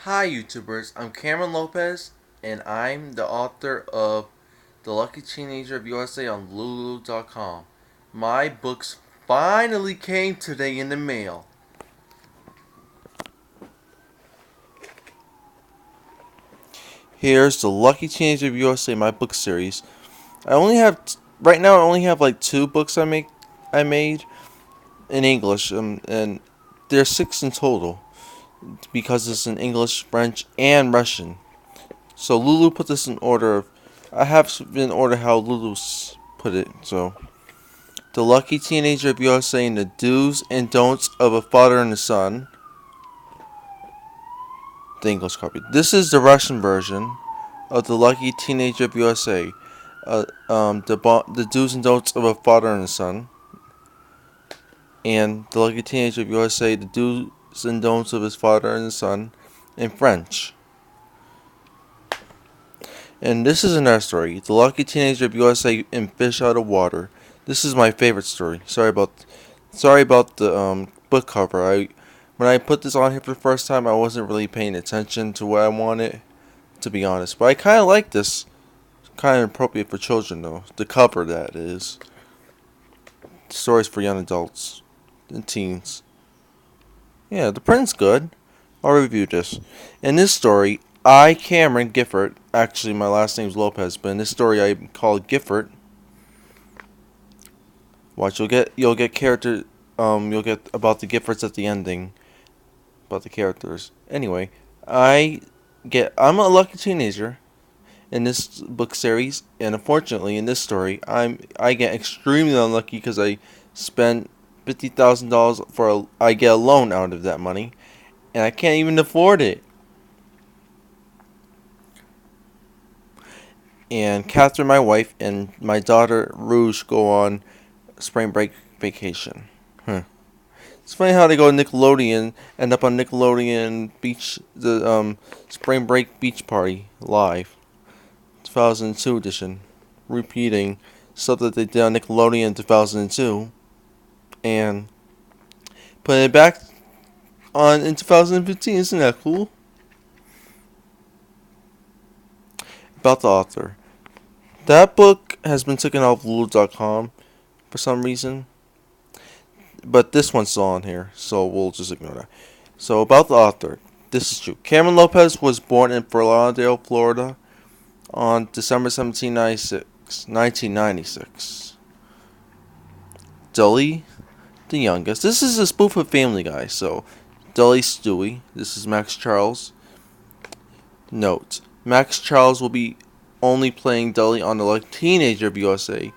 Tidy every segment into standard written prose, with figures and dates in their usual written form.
Hi YouTubers, I'm Cameron Lopez and I'm the author of The Lucky Teenager of USA on Lulu.com. My books finally came today in the mail. Here's The Lucky Teenager of USA, my book series. I only have right now I only have like two books I made in English and there's six in total because it's in English, French, and Russian. So Lulu put this in order. I have in order how Lulu's put it. So The Lucky Teenager of USA and the Do's and Don'ts of a Father and a Son. The English copy. This is the Russian version of The Lucky Teenager of USA. The Do's and Don'ts of a Father and a Son. And The Lucky Teenager of USA, the Do's and Don'ts of his Father and his Son in French. And this is another story. The Lucky Teenager of USA and Fish Out of Water. This is my favorite story. Sorry about the book cover. When I put this on here for the first time, I wasn't really paying attention to what I wanted, to be honest. But I kind of like this. Kind of appropriate for children, though. The cover, that is. Stories for young adults and teens. Yeah, the print's good. I'll review this. In this story, Cameron Gifford, actually my last name's Lopez, but in this story I call Gifford. Watch, you'll get character, you'll get about the Giffords at the ending, about the characters. Anyway, I'm a lucky teenager in this book series, and unfortunately in this story, I get extremely unlucky because I spent $50,000 I get a loan out of that money, and I can't even afford it. And Catherine, my wife, and my daughter Rouge go on spring break vacation. Huh. It's funny how they go to Nickelodeon, end up on Nickelodeon beach, the spring break beach party live, 2002 edition, repeating stuff that they did on Nickelodeon in 2002, and putting it back on in 2015. Isn't that cool? About the author. That book has been taken off Lulu.com for some reason, but this one's still on here, so we'll just ignore that. So about the author, this is true. Cameron Lopez was born in Fort Lauderdale, Florida, on December 1796, 1996. Dully, the youngest. This is a spoof of Family Guy, so Dully Stewie. This is Max Charles. Note: Max Charles will be only playing Dully on the Teenager of USA,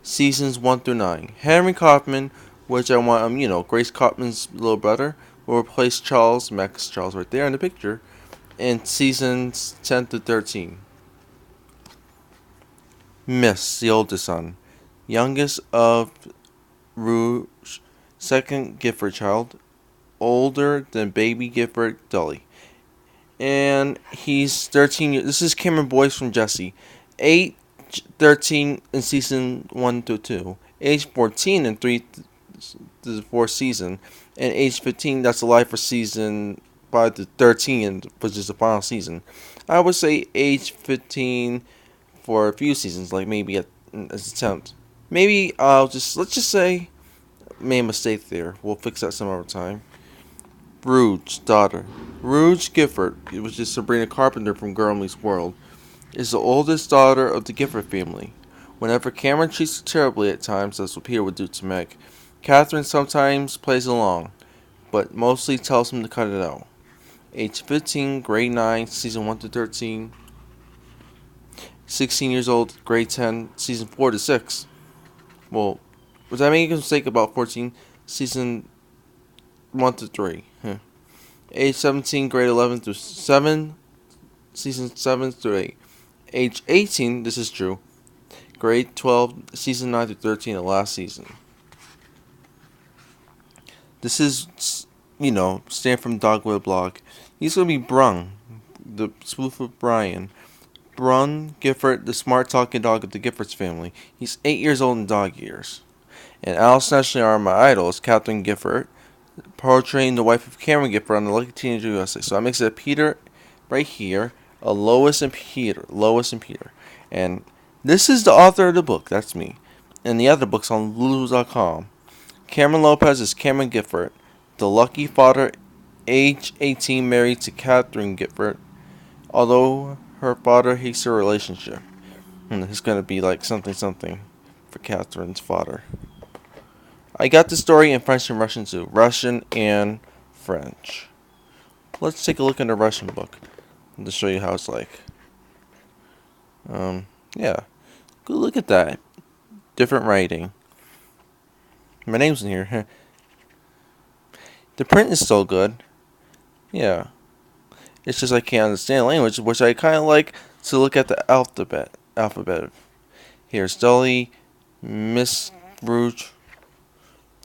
seasons 1 through 9. Henry Kaufman, which I want, Grace Kaufman's little brother, will replace Charles, Max Charles right there in the picture, in seasons 10 to 13. Miss, the oldest son, youngest of Rouge, second Gifford child, older than baby Gifford Dully. And he's 13 years. This is Cameron Boyce from Jesse. 8, 13 in season 1 to 2. Age 14 in 3 to the 4th season. And age 15, that's alive for season 5 to 13, which is the final season. I would say age 15 for a few seasons, like maybe at as attempt. Maybe let's just say, made a mistake there. We'll fix that some other time. Rouge, daughter. Rouge Gifford, which is Sabrina Carpenter from Girl Meets World, is the oldest daughter of the Gifford family. Whenever Cameron treats her terribly at times, as what Peter would do to Meg, Catherine sometimes plays along, but mostly tells him to cut it out. Age 15, grade 9, season 1 to 13. 16 years old, grade 10, season 4 to 6. Well, was I making a mistake about 14? Season 1 to 3. Age 17, grade 11 through 7, season 7 through 8. Age 18, this is true, grade 12, season 9 through 13, the last season. This is, Stan from Dogwood Blog. He's going to be Brung, the spoof of Brian. Brun Gifford, the smart talking dog of the Giffords family. He's 8 years old in dog years. And Alice and Ashley are my idols. Catherine Gifford, portraying the wife of Cameron Gifford on the Lucky Teenager USA. So that makes it a Peter right here, a Lois and Peter. And this is the author of the book, that's me. And the other book's on Lulu.com. Cameron Lopez is Cameron Gifford, the lucky father, age 18, married to Catherine Gifford, although her father hates their relationship. It's going to be like something for Catherine's father. I got the story in French and Russian too. Russian and French. Let's take a look in the Russian book to show you how it's like. Yeah. Good look at that. Different writing. My name's in here. The print is still good. Yeah. It's just I can't understand language, which I kind of like to look at the alphabet. Here's Dolly, Miss Rouge.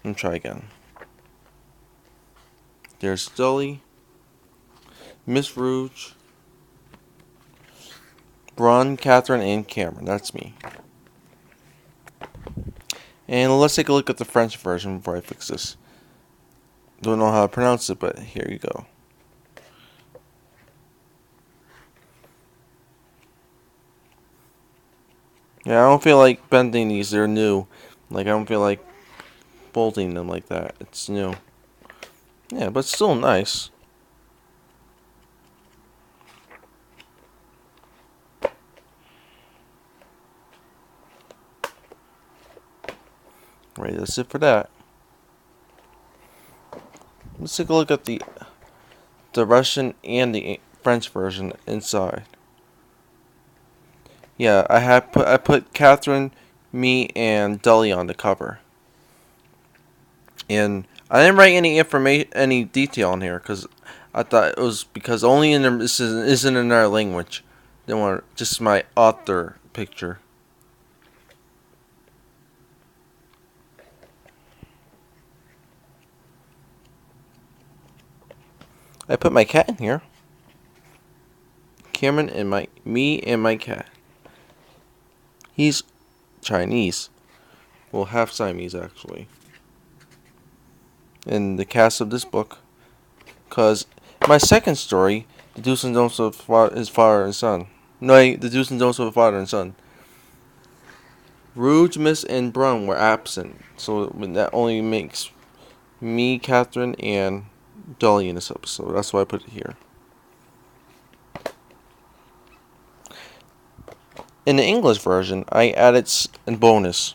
Let me try again. There's Dolly, Miss Rouge, Ron, Catherine, and Cameron. That's me. And let's take a look at the French version before I fix this. Don't know how to pronounce it, but here you go. Yeah, I don't feel like bending these. They're new. Like, I don't feel like folding them like that. It's new. Yeah, but still nice. Right, that's it for that. Let's take a look at the Russian and the French version inside. Yeah, I put Catherine, me, and Dully on the cover. And I didn't write any detail on here because I thought it was because only this isn't in our language. They want just my author picture. I put my cat in here. Cameron and me and my cat. He's Chinese. Well, half Siamese actually. In the cast of this book, because my second story, the Do's and Don'ts of his father and son. No, the Do's and Don'ts of a father and son. Rouge, Miss, and Brun were absent, so that only makes me, Catherine, and Dolly in this episode. That's why I put it here. In the English version, I added a bonus.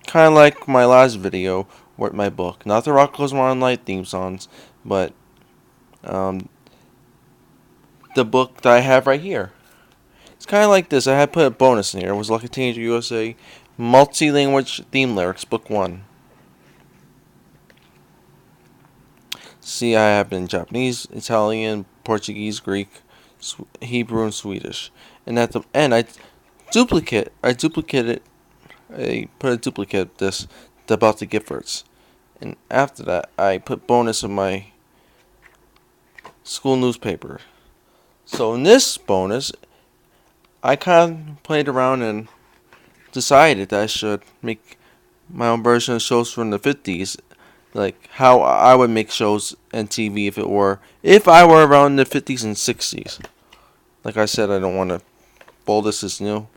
Kind of like my last video with my book. Not the Rock Goes On Light theme songs, but the book that I have right here. It's kind of like this. I had put a bonus in here. It was Lucky Teenager USA Multi-Language Theme Lyrics, Book 1. See, I have in Japanese, Italian, Portuguese, Greek, Hebrew, and Swedish. And at the end, I put a duplicate of this about the Giffords. And after that, I put bonus of my school newspaper. So in this bonus, I kind of played around and decided that I should make my own version of shows from the 50s. Like how I would make shows and TV if I were around the 50s and 60s. Like I said, I don't want to bold this is new.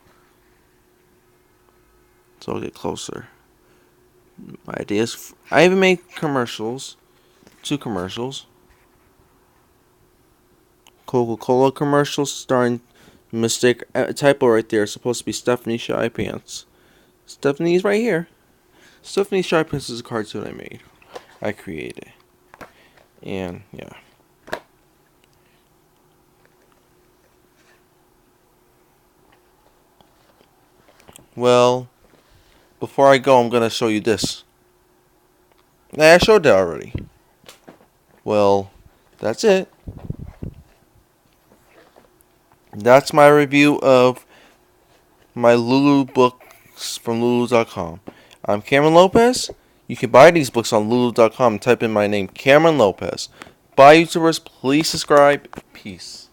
So I'll get closer. My ideas. I even made commercials. 2 commercials. Coca-Cola commercials starring mistake typo right there. It's supposed to be Stephanie Shy Pants. Stephanie's right here. Stephanie Shy Pants is a cartoon I made. I created. And yeah. Well, before I go, I'm going to show you this. I showed that already. Well, that's it. That's my review of my Lulu books from Lulu.com. I'm Cameron Lopez. You can buy these books on Lulu.com and type in my name, Cameron Lopez. Bye, YouTubers. Please subscribe. Peace.